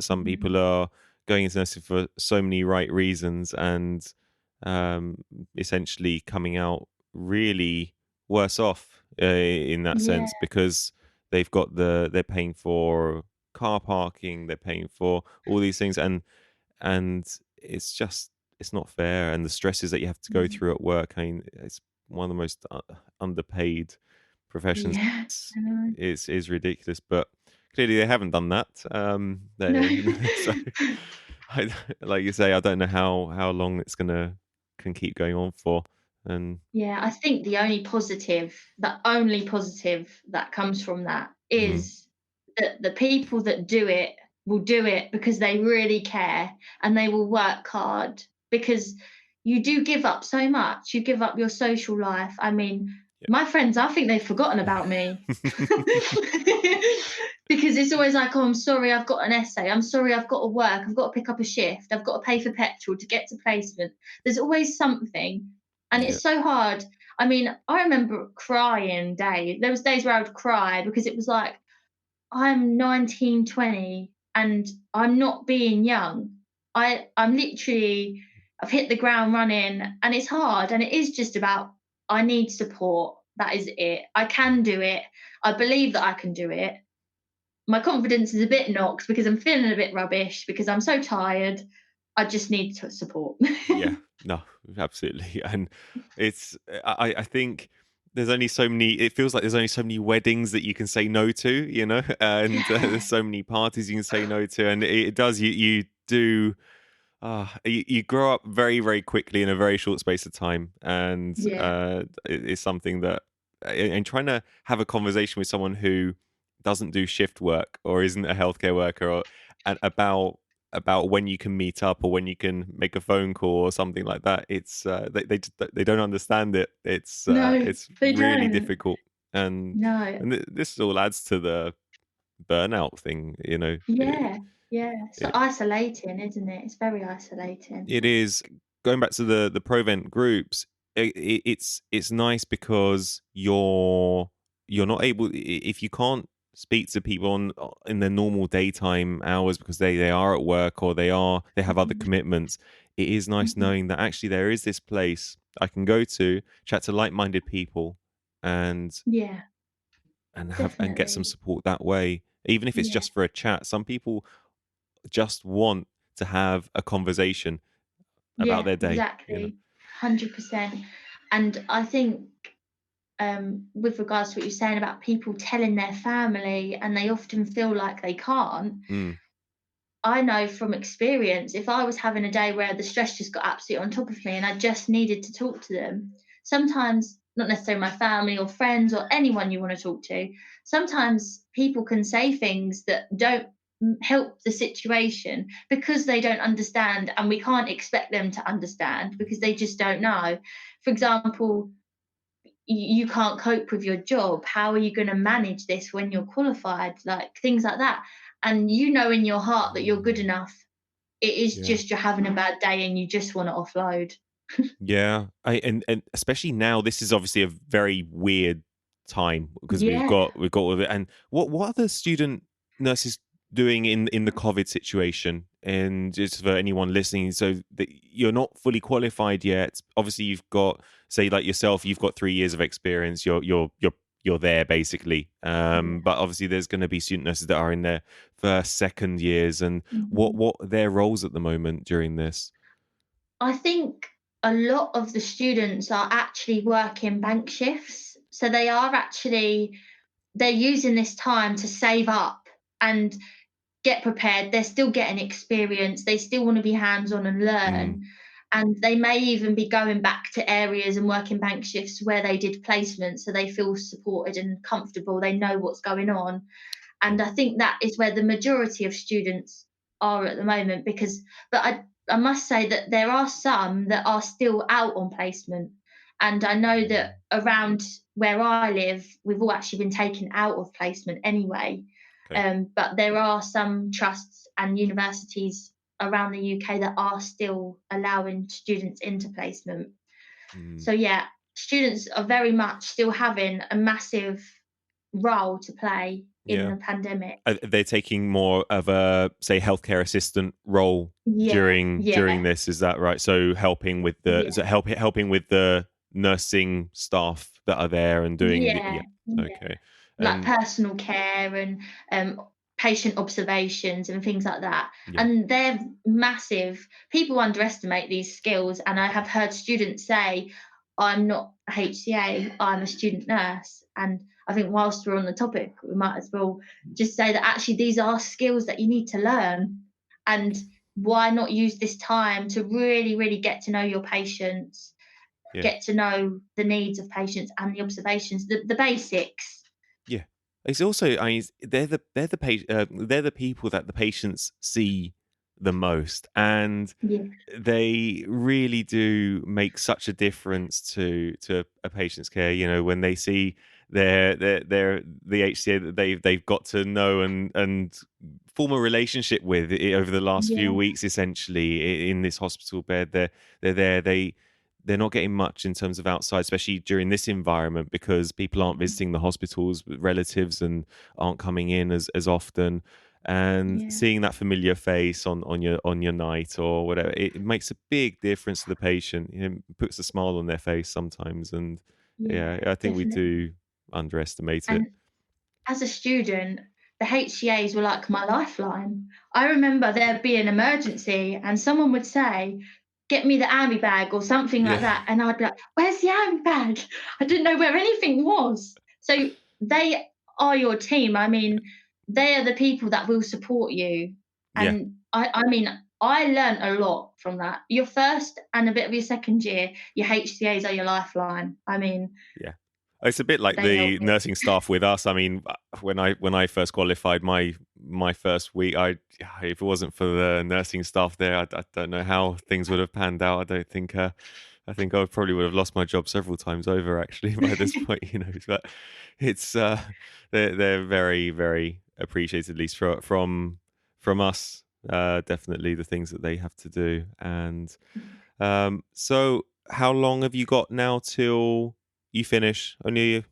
some people Mhm. are going into nursing for so many right reasons, and essentially coming out really worse off in that Yeah, sense, because they're paying for car parking, they're paying for all these things. And it's it's not fair, and the stresses that you have to go Mm. through at work. I mean, it's one of the most underpaid professions. Yeah, It's, I know. is ridiculous, but clearly they haven't done that. No. They so I, like you say, I don't know how long it's gonna can keep going on for, and Yeah, I think the only positive that comes from that mm, is that the people that do it will do it because they really care and they will work hard because you do give up so much. You give up your social life. I mean, my friends, I think they've forgotten about me. Because it's always like, oh, I'm sorry, I've got an essay. I'm sorry, I've got to work. I've got to pick up a shift. I've got to pay for petrol to get to placement. There's always something. And yeah, it's so hard. I mean, I remember crying days. There was days where I would cry because it was like, I'm 19, 20, and I'm not being young. I'm literally, I've hit the ground running, and it's hard. And it is just about, I need support. That is it. I can do it. I believe that I can do it. My confidence is a bit knocked because I'm feeling a bit rubbish because I'm so tired. I just need support. yeah, no, absolutely, and it's I think there's only so many. It feels like there's only so many weddings that you can say no to, and there's Yeah. so many parties you can say no to, and it does you do. You grow up very, very quickly in a very short space of time, and Yeah. it's something that, and trying to have a conversation with someone who doesn't do shift work or isn't a healthcare worker, or and about when you can meet up or when you can make a phone call or something like that. It's they don't understand it. No, It's they really don't. difficult, and No. this all adds to the burnout thing. Yeah. Yeah. So It, isolating, isn't it? It's very isolating. It is. Going back to the ProVent groups. It's nice because you're not able, if you can't speak to people in their normal daytime hours because they are at work or they have other Mhm. commitments. It is nice Mhm. knowing that actually there is this place I can go to, chat to like-minded people, and Yeah, and get some definitely. support that way, even if it's Yeah. just for a chat. Some people just want to have a conversation about Yeah, their day. exactly. 100%. And I think, with regards to what you're saying about people telling their family and they often feel like they can't, Mm, I know from experience, if I was having a day where the stress just got absolutely on top of me and I just needed to talk to them, sometimes, not necessarily my family or friends or anyone you want to talk to, sometimes people can say things that don't help the situation because they don't understand, and we can't expect them to understand because they just don't know. For example, you can't cope with your job. How are you going to manage this when you're qualified? Like things like that. And you know in your heart that you're good mm, enough. It is yeah. just you're having a bad day and you just want to offload. Yeah. And especially now, this is obviously a very weird time because Yeah. we've got all of it. And what are the student nurses doing in the COVID situation? And just for anyone listening, so that you're not fully qualified yet. Obviously, you've got, say like yourself, you've got 3 years of experience. You're there basically. Yeah. But obviously, there's going to be student nurses that are in their first, second years, and Mhm. what are their roles at the moment during this? I think a lot of the students are actually working bank shifts. So they're using this time to save up and get prepared. They're still getting experience. They still want to be hands on and Mm, learn. And they may even be going back to areas and working bank shifts where they did placements so they feel supported and comfortable. They know what's going on. yeah. And I think that is where the majority of students are at the moment because, but I must say that there are some that are still out on placement. And I know Mm, that around where I live, we've all actually been taken out of placement anyway. okay. But there are some trusts and universities around the UK that are still allowing students into placement. Mm. So, yeah, students are very much still having a massive role to play in Yeah. the pandemic. Are they taking more of a, say, healthcare assistant role Yeah, during yeah, this? Is that right? So helping with is it yeah, helping with the nursing staff that are there and doing yeah, yeah. yeah. Okay. Like And personal care and um, patient observations and things like that. Yeah. And they're massive. People underestimate these skills. And I have heard students say, I'm not a HCA, I'm a student nurse. And I think whilst we're on the topic, we might as well just say that actually these are skills that you need to learn. And why not use this time to really, really get to know your patients, Yeah. get to know the needs of patients and the observations, the basics. Yeah. It's also, I mean, they're the people that the patients see the most, and Yeah. they really do make such a difference to a patient's care. You know, when they see their the HCA that they've got to know and form a relationship with over the last few Yeah. weeks, essentially in this hospital bed. They're there. They're not getting much in terms of outside, especially during this environment, because people aren't visiting the hospitals with relatives and aren't coming in as often. And Yeah. seeing that familiar face on your night or whatever, it makes a big difference to the patient. You know, it puts a smile on their face sometimes. And Yeah, yeah, I think we definitely. do underestimate it. And as a student, the HCAs were like my lifeline. I remember there'd be an emergency and someone would say, "Get me the army bag," or something like Yeah, that. And I'd be like, "Where's the army bag?" I didn't know where anything was. So they are your team. I mean, they are the people that will support you. yeah, And I mean, I learned a lot from that. Your first and a bit of your second year, your HCAs are your lifeline. I mean, yeah. It's a bit like they help the me. nursing staff with us. I mean, when I first qualified, my first week, if it wasn't for the nursing staff there, I don't know how things would have panned out. I don't think. I think I probably would have lost my job several times over actually by this point. You know, but it's they're very very appreciated, at least from us. Definitely the things that they have to do. And so how long have you got now till you finish? Only a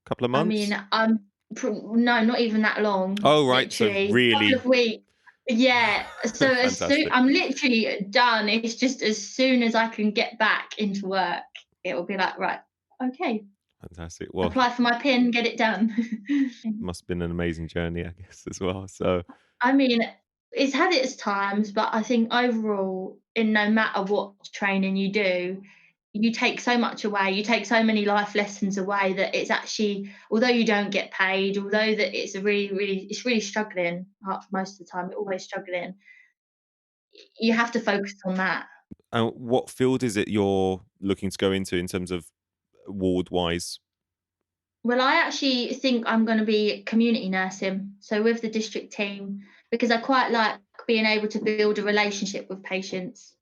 couple of I mean, months? no, not even that long, Oh, right. So literally a couple of really weeks. Yeah, so as soon fantastic. I'm literally done. It's just as soon as I can get back into work, it will be like, right, okay, Fantastic. Well, apply for my PIN, get it done. must have been an amazing journey, I guess, as well. So, I mean, it's had its times, but I think overall, in no matter what training you do, you take so much away. You take so many life lessons away that it's actually, although you don't get paid, although that it's a really, really, it's really struggling most of the time. You're always struggling. You have to focus on that. what field is it you're looking to go into in terms of ward wise? Well, I actually think I'm going to be community nursing, so with the district team, because I quite like being able to build a relationship with patients.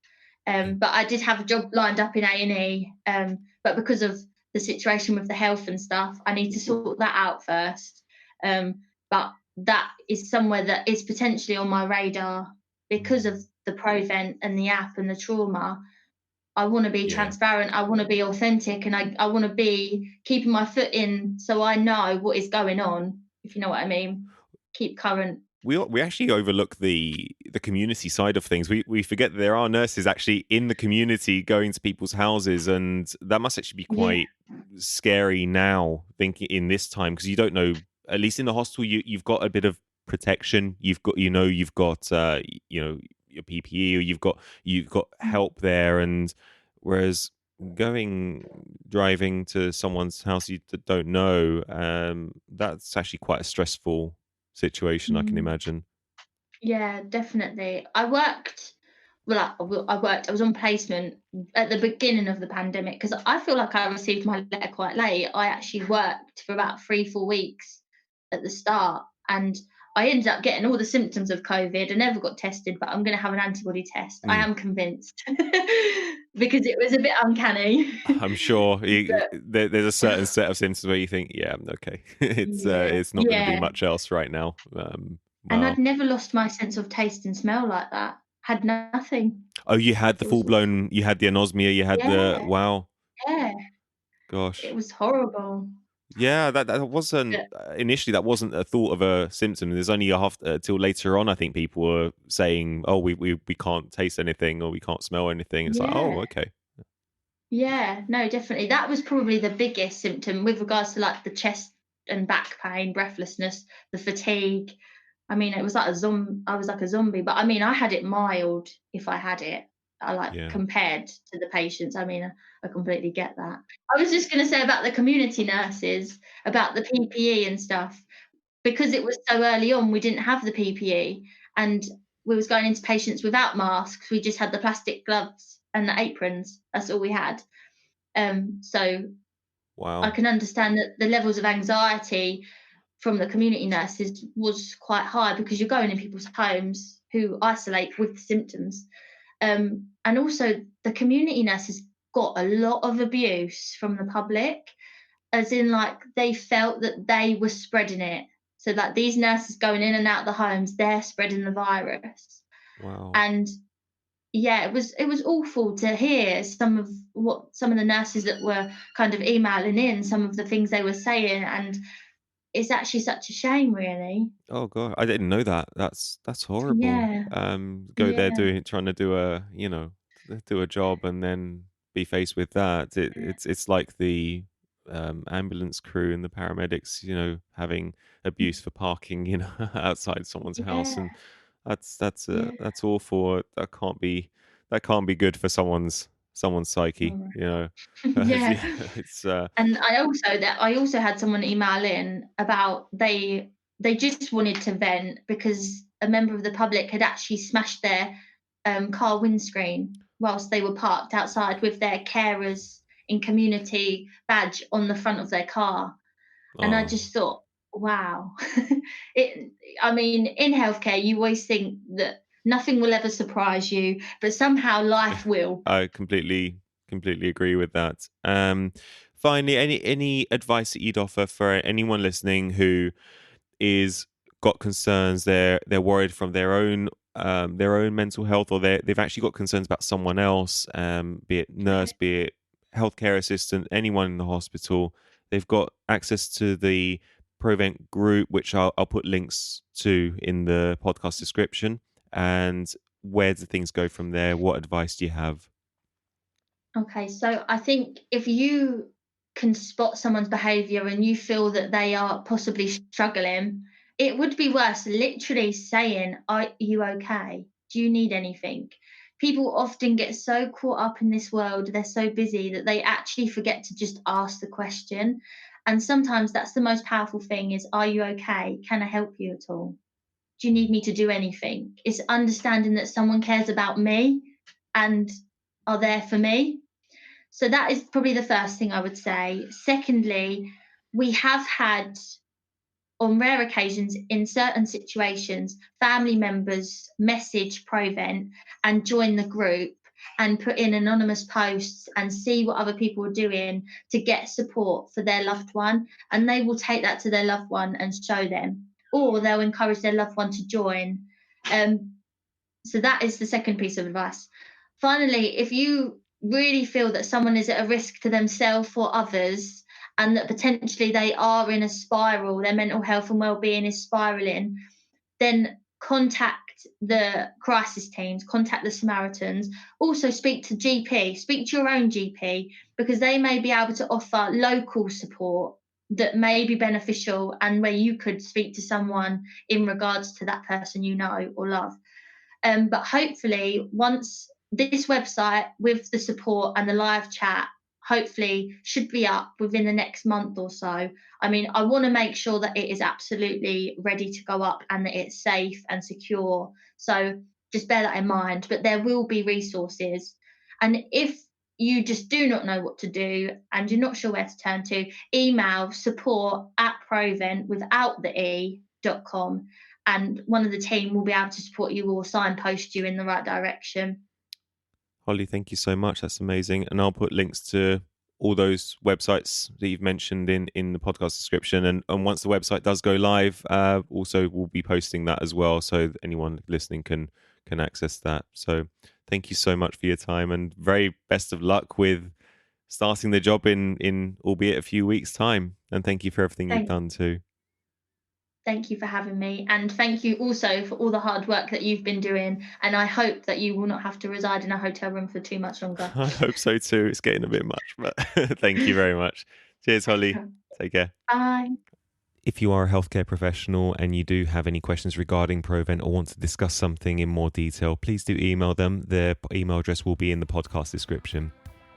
Yeah. But I did have a job lined up in A&E, but because of the situation with the health and stuff, I need to sort that out first. But that is somewhere that is potentially on my radar because of the ProVent and the app and the trauma. I want to be Yeah. transparent. I want to be authentic, and I want to be keeping my foot in so I know what is going on. If you know what I mean, keep current. We actually overlook the community side of things. We forget that there are nurses actually in the community going to people's houses, and that must actually be Yeah, quite scary now, thinking in this time, because you don't know. At least in the hospital, you've got a bit of protection. You've got your PPE, or you've got help there, and whereas driving to someone's house you don't know, that's actually quite a stressful situation, I can mm, imagine. yeah, definitely. I was on placement at the beginning of the pandemic because I feel like I received my letter quite late. I actually worked for about 3, 4 weeks at the start, and I ended up getting all the symptoms of COVID. I never got tested, but I'm going to have an antibody test. I Mm. am convinced because it was a bit uncanny. I'm sure But there's a certain set of symptoms where you think, yeah, okay, yeah, it's not going to be yeah. much else right now. And I'd Wow. never lost my sense of taste and smell like that. Had nothing. Oh, you had the It was full blown, you had the anosmia, you had the yeah, wow, yeah. It gosh. was horrible. Yeah, that wasn't But initially, that wasn't a thought of a symptom. There's only a half till later on. I think people were saying, "Oh, we can't taste anything or we can't smell anything." It's like, yeah, oh, okay, yeah, no, definitely. That was probably the biggest symptom with regards to like the chest and back pain, breathlessness, the fatigue. I mean, it was like I was like a zombie, but I mean, I had it mild if I had it. I like Yeah. compared to the patients. I mean, I completely get that. I was just going to say about the community nurses, about the PPE and stuff, because it was so early on. We didn't have the PPE, and we was going into patients without masks. We just had the plastic gloves and the aprons. That's all we had. So I Wow. can understand that the levels of anxiety from the community nurses was quite high because you're going in people's homes who isolate with symptoms. And also, the community nurses got a lot of abuse from the public, as in, like, they felt that they were spreading it. So, like, these nurses going in and out the homes, they're spreading the virus. Wow. And yeah, it was awful to hear some of the nurses that were kind of emailing in some of the things they were saying, and it's actually such a shame, really. Oh god, I didn't know that. That's horrible. Yeah, Go there yeah, doing trying to do a, do a job and then be faced with that. It's like the ambulance crew and the paramedics, having abuse for parking, outside someone's house, yeah, and that's yeah. that's awful. That can't be good for someone's psyche, Mm. Yeah, Yeah. it's And I also had someone email in about they just wanted to vent because a member of the public had actually smashed their car windscreen whilst they were parked outside with their carers in community badge on the front of their car. And I oh. just thought, wow. it I mean, in healthcare you always think that nothing will ever surprise you, but somehow life will. I completely agree with that. Finally, any advice that you'd offer for anyone listening who is got concerns, they're worried from their own mental health, or they've actually got concerns about someone else, be it nurse, be it healthcare assistant, anyone in the hospital. They've got access to the ProVent group, which I'll put links to in the podcast description. And where do things go from there? What advice do you have? Okay, so I think if you can spot someone's behavior and you feel that they are possibly struggling, it would be worth literally saying, "Are you okay? Do you need anything?" People often get so caught up in this world, they're so busy that they actually forget to just ask the question. And sometimes that's the most powerful thing is, "Are you okay? Can I help you at all? Do you need me to do anything?" It's understanding that someone cares about me and are there for me. So that is probably the first thing I would say. Secondly, we have had, on rare occasions, in certain situations, family members message ProVent and join the group and put in anonymous posts and see what other people are doing to get support for their loved one. And they will take that to their loved one and show them, or they'll encourage their loved one to join. Um, so that is the second piece of advice. Finally, if you really feel that someone is at a risk to themselves or others, and that potentially they are in a spiral, their mental health and well-being is spiraling, then contact the crisis teams, contact the Samaritans. Also speak to GP, speak to your own GP, because they may be able to offer local support that may be beneficial and where you could speak to someone in regards to that person you know or love. But hopefully, once this website with the support and the live chat, hopefully, should be up within the next month or so. I mean, I want to make sure that it is absolutely ready to go up and that it's safe and secure. So just bear that in mind. But there will be resources. And if you just do not know what to do and you're not sure where to turn to, email support@provent without the e.com, and one of the team will be able to support you or signpost you in the right direction. Holly, thank you so much. That's amazing. And I'll put links to all those websites that you've mentioned in the podcast description. And once the website does go live, also we'll be posting that as well, so that anyone listening can access that. So thank you so much for your time, and very best of luck with starting the job in albeit a few weeks' time. And thank you for everything you've Thank, done too. thank you for having me, and thank you also for all the hard work that you've been doing. And I hope that you will not have to reside in a hotel room for too much longer. I hope so too. It's getting a bit much, but thank you very much. Cheers, Holly. Take care. Bye. If you are a healthcare professional and you do have any questions regarding ProVent or want to discuss something in more detail, please do email them. Their email address will be in the podcast description.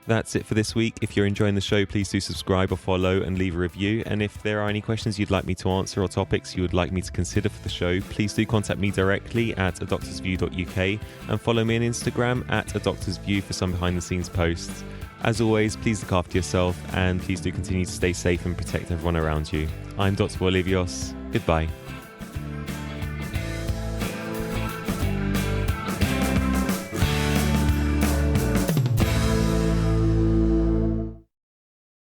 That's it for this week. If you're enjoying the show, please do subscribe or follow and leave a review. And if there are any questions you'd like me to answer or topics you would like me to consider for the show, please do contact me directly at adoctorsview.uk and follow me on Instagram at adoctorsview for some behind the scenes posts. As always, please look after yourself and please do continue to stay safe and protect everyone around you. I'm Dr. Olivios. Goodbye.